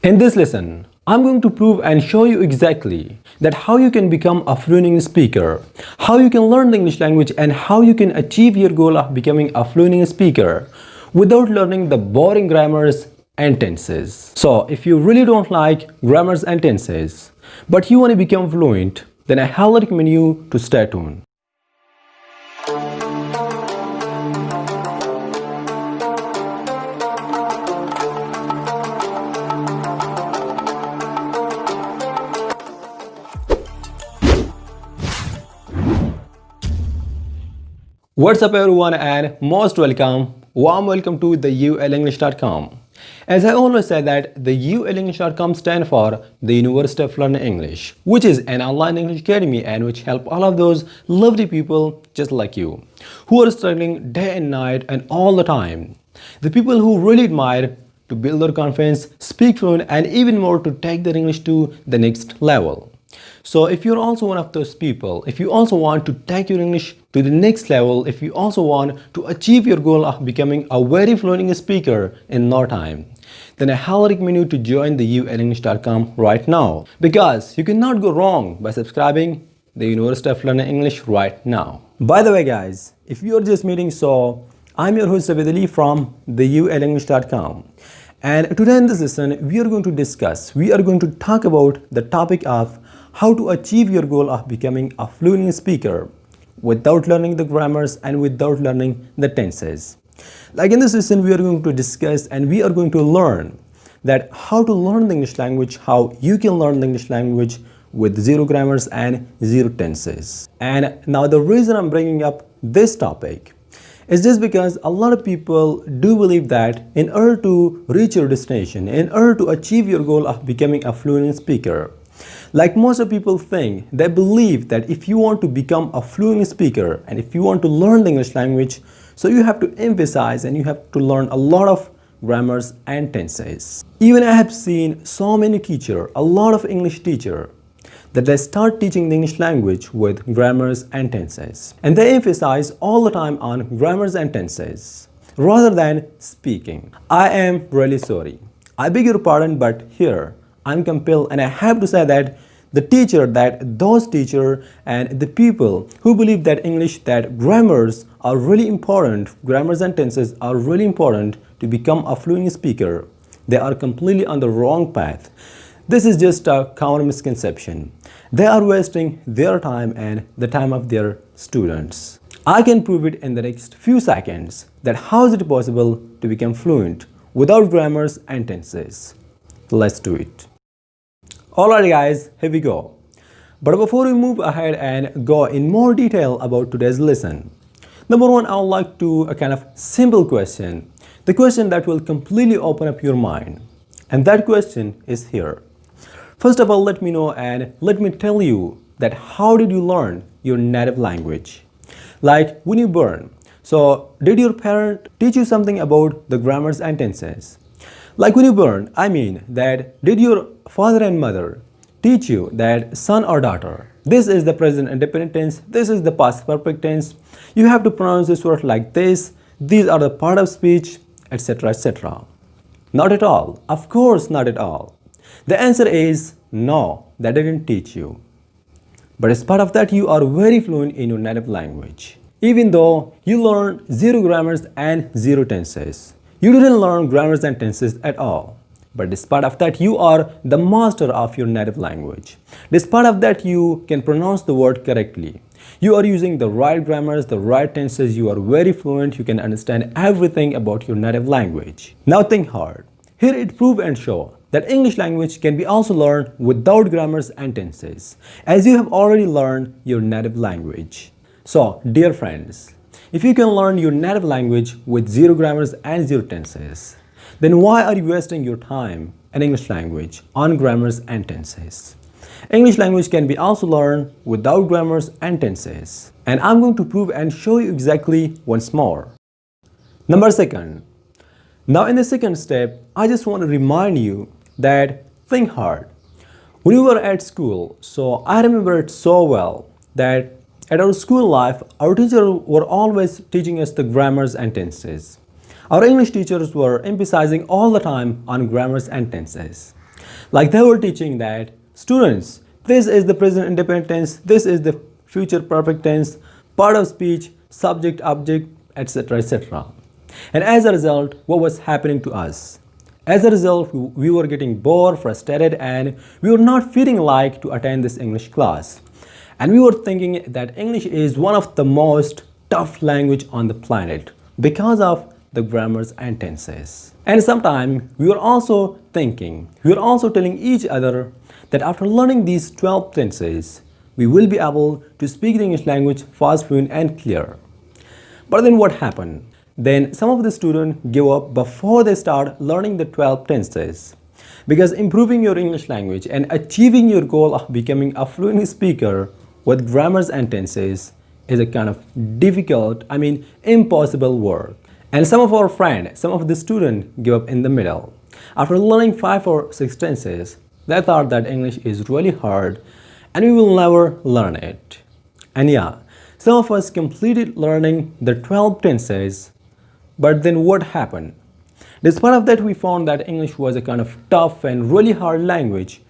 In this lesson, I'm going to prove and show you exactly that how you can become a fluent English speaker, how you can learn the English language, and how you can achieve your goal of becoming a fluent English speaker without learning the boring grammars and tenses. So if you really don't like grammars and tenses, but you want to become fluent, then I highly recommend you to stay tuned. What's up everyone and most welcome, warm welcome to the ulenglish.com. As I always say that the ulenglish.com stands for the University of Learning English, which is an online English academy and which help all of those lovely people just like you who are struggling day and night and all the time. The people who really admire to build their confidence, speak fluent, and even more to take their English to the next level. So if you're also one of those people, if you also want to take your English to the next level, if you also want to achieve your goal of becoming a very fluent English speaker in no time, then I highly recommend you to join the ulenglish.com right now, because you cannot go wrong by subscribing the University of Learning English right now. By the way guys, if you're just meeting, so I'm your host Ali from the ulenglish.com. And today in this lesson, we are going to talk about the topic of how to achieve your goal of becoming a fluent English speaker without learning the grammars and without learning the tenses. Like in this lesson, we are going to discuss and we are going to learn that how to learn the English language, how you can learn the English language with zero grammars and zero tenses. And now the reason I'm bringing up this topic is just because a lot of people do believe that in order to reach your destination, in order to achieve your goal of becoming a fluent speaker, like most of people think, they believe that if you want to become a fluent speaker and if you want to learn the English language, so you have to emphasize and you have to learn a lot of grammars and tenses. Even I have seen so many teachers, a lot of English teachers, that they start teaching the English language with grammars and tenses. And they emphasize all the time on grammars and tenses rather than speaking. I am really sorry. I beg your pardon, but here I'm compelled and I have to say that those teachers and the people who believe that grammars are really important, grammars and tenses are really important to become a fluent speaker, they are completely on the wrong path. This is just a common misconception. They are wasting their time and the time of their students. I can prove it in the next few seconds that how is it possible to become fluent without grammars and tenses. Let's do it. Alright guys, here we go. But before we move ahead and go in more detail about today's lesson, number one, I would like to a kind of simple question. The question that will completely open up your mind. And that question is here. First of all, let me know and let me tell you that how did you learn your native language? Like when you born. So did your parent teach you something about the grammars and tenses? Like when you born, I mean that did your father and mother teach you that son or daughter? This is the present indefinite tense, this is the past perfect tense. You have to pronounce this word like this, these are the part of speech, etc. etc. Not at all. Of course not at all. The answer is no, they didn't teach you. But as part of that, you are very fluent in your native language. Even though you learn zero grammars and zero tenses. You didn't learn grammars and tenses at all. But despite of that, you are the master of your native language. Despite of that, you can pronounce the word correctly. You are using the right grammars, the right tenses, you are very fluent, you can understand everything about your native language. Now think hard. Here it proves and shows that English language can be also learned without grammars and tenses, as you have already learned your native language. So, dear friends, if you can learn your native language with zero grammars and zero tenses, then why are you wasting your time in English language on grammars and tenses? English language can be also learned without grammars and tenses. And I'm going to prove and show you exactly once more. Number second. Now in the second step, I just want to remind you that think hard. When you were at school, so I remember it so well that at our school life, our teachers were always teaching us the grammars and tenses. Our English teachers were emphasizing all the time on grammars and tenses. Like they were teaching that students, this is the present independent tense, this is the future perfect tense, part of speech, subject, object, etc. etc. And as a result, what was happening to us? As a result, we were getting bored, frustrated, and we were not feeling like to attend this English class. And we were thinking that English is one of the most tough language on the planet because of the grammars and tenses. And sometimes we were also telling each other that after learning these 12 tenses, we will be able to speak the English language fast, fluent, and clear. But then what happened? Then some of the students give up before they start learning the 12 tenses. Because improving your English language and achieving your goal of becoming a fluent speaker with grammars and tenses is a kind of difficult, impossible work. And some of our friends, some of the students give up in the middle. After learning 5 or 6 tenses, they thought that English is really hard and we will never learn it. And yeah, some of us completed learning the 12 tenses, but then what happened? Despite of that, we found that English was a kind of tough and really hard language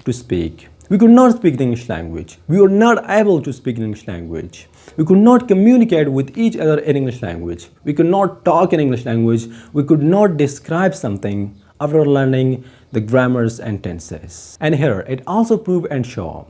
to speak. We could not speak the English language. We were not able to speak the English language. We could not communicate with each other in English language. We could not talk in English language. We could not describe something after learning the grammars and tenses. And here, it also proved and show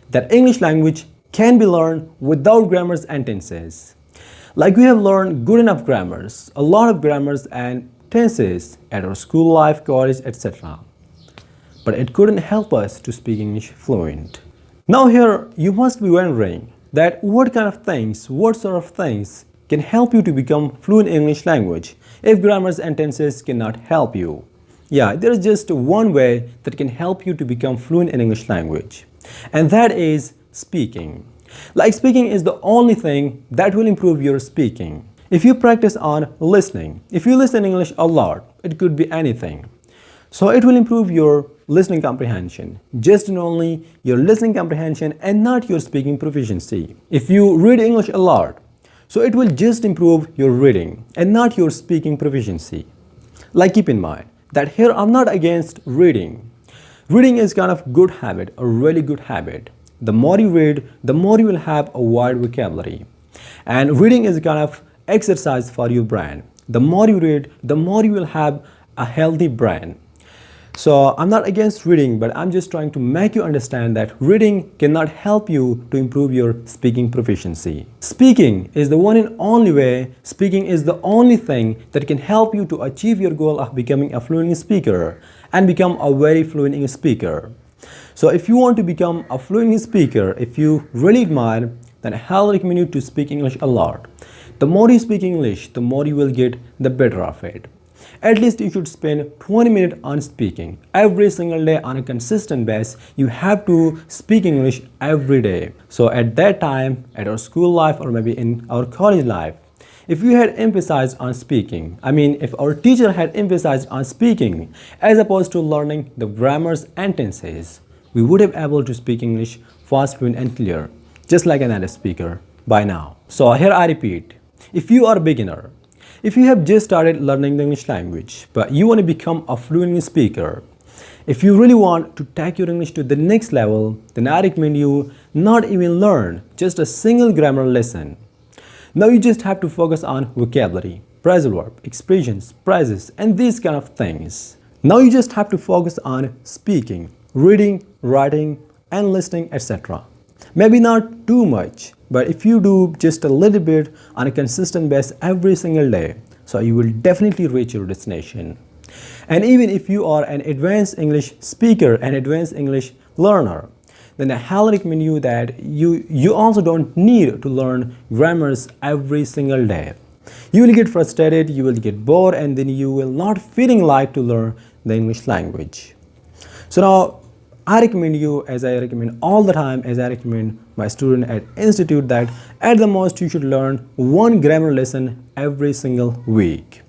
that English language can be learned without grammars and tenses. Like we have learned good enough grammars, a lot of grammars and tenses at our school life, college, etc. But it couldn't help us to speak English fluent. Now here you must be wondering that what sort of things can help you to become fluent in English language if grammars and tenses cannot help you. Yeah, there is just one way that can help you to become fluent in English language, and that is speaking. Like speaking is the only thing that will improve your speaking. If you practice on listening, if you listen English a lot, it could be anything. So it will improve your listening comprehension, just and only your listening comprehension and not your speaking proficiency. If you read English a lot, so it will just improve your reading and not your speaking proficiency. Like keep in mind that here I'm not against reading. Reading is kind of good habit, a really good habit. The more you read, the more you will have a wide vocabulary. And reading is a kind of exercise for your brain. The more you read, the more you will have a healthy brain. So I'm not against reading, but I'm just trying to make you understand that reading cannot help you to improve your speaking proficiency. Speaking is the one and only way, speaking is the only thing that can help you to achieve your goal of becoming a fluent speaker and become a very fluent English speaker. So if you want to become a fluent speaker, if you really admire, then I highly recommend you to speak English a lot. The more you speak English, the more you will get the better of it. At least you should spend 20 minutes on speaking. Every single day on a consistent basis, you have to speak English every day. So at that time, at our school life or maybe in our college life, if you had emphasized on speaking, if our teacher had emphasized on speaking as opposed to learning the grammars and tenses, we would have able to speak English fast, fluent and clear, just like a native speaker by now. So here I repeat, if you are a beginner, if you have just started learning the English language, but you want to become a fluent speaker, if you really want to take your English to the next level, then I recommend you not even learn just a single grammar lesson. Now you just have to focus on vocabulary, phrasal verb, expressions, phrases, and these kind of things. Now you just have to focus on speaking, reading, writing, and listening, etc. Maybe not too much, but if you do just a little bit on a consistent basis every single day, so you will definitely reach your destination. And even if you are an advanced English speaker, an advanced English learner, then I highly recommend you that you also don't need to learn grammars every single day. You will get frustrated, you will get bored, and then you will not feeling like to learn the English language. So now I recommend you, as I recommend all the time, as I recommend my student at Institute, that at the most you should learn one grammar lesson every single week.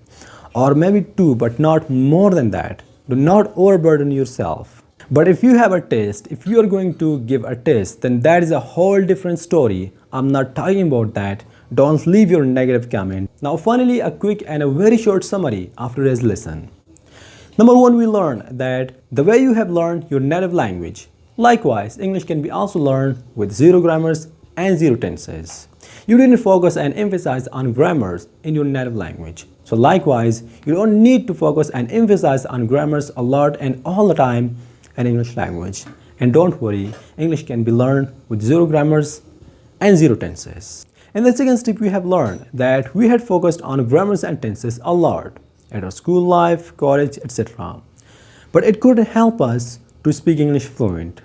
Or maybe 2, but not more than that. Do not overburden yourself. But if you have a test, if you are going to give a test, then that is a whole different story. I'm not talking about that. Don't leave your negative comment. Now finally, a quick and a very short summary after today's lesson. Number one, we learn that the way you have learned your native language. Likewise, English can be also learned with zero grammars and zero tenses. You didn't focus and emphasize on grammars in your native language. So likewise, you don't need to focus and emphasize on grammars a lot and all the time in English language. And don't worry, English can be learned with zero grammars and zero tenses. In the second step, we have learned that we had focused on grammars and tenses a lot at our school life, college, etc. But it couldn't help us to speak English fluent.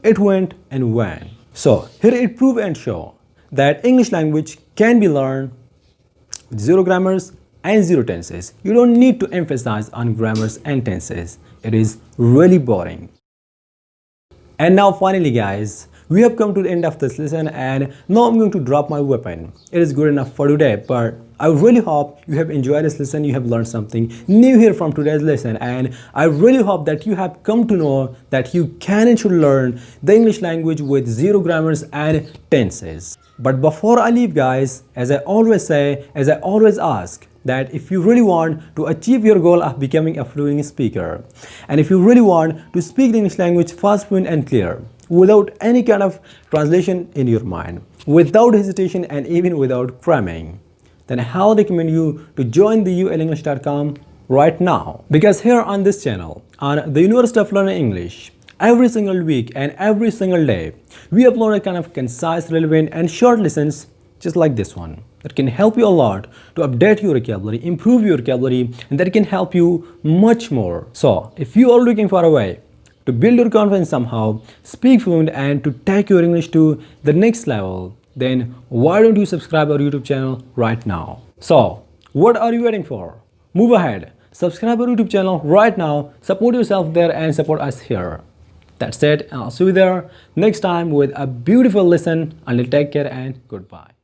It went and went. So here it prove and show that English language can be learned with zero grammars and zero tenses. You don't need to emphasize on grammars and tenses. It is really boring. And now finally guys, we have come to the end of this lesson and now I'm going to drop my weapon. It is good enough for today, but I really hope you have enjoyed this lesson, you have learned something new here from today's lesson, and I really hope that you have come to know that you can and should learn the English language with zero grammars and tenses. But before I leave guys, as I always say, as I always ask, that if you really want to achieve your goal of becoming a fluent speaker, and if you really want to speak the English language fast, fluent and clear, without any kind of translation in your mind, without hesitation and even without cramming, then I recommend you to join the ulenglish.com right now. Because here on this channel, on the University of Learning English, every single week and every single day, we upload a kind of concise, relevant and short lessons just like this one that can help you a lot to update your vocabulary, improve your vocabulary, and that can help you much more. So if you are looking for a way to build your confidence somehow, speak fluent and to take your English to the next level, then why don't you subscribe our YouTube channel right now? So what are you waiting for? Move ahead, subscribe our YouTube channel right now, support yourself there and support us here. That's it, and I'll see you there next time with a beautiful lesson. Until take care and goodbye.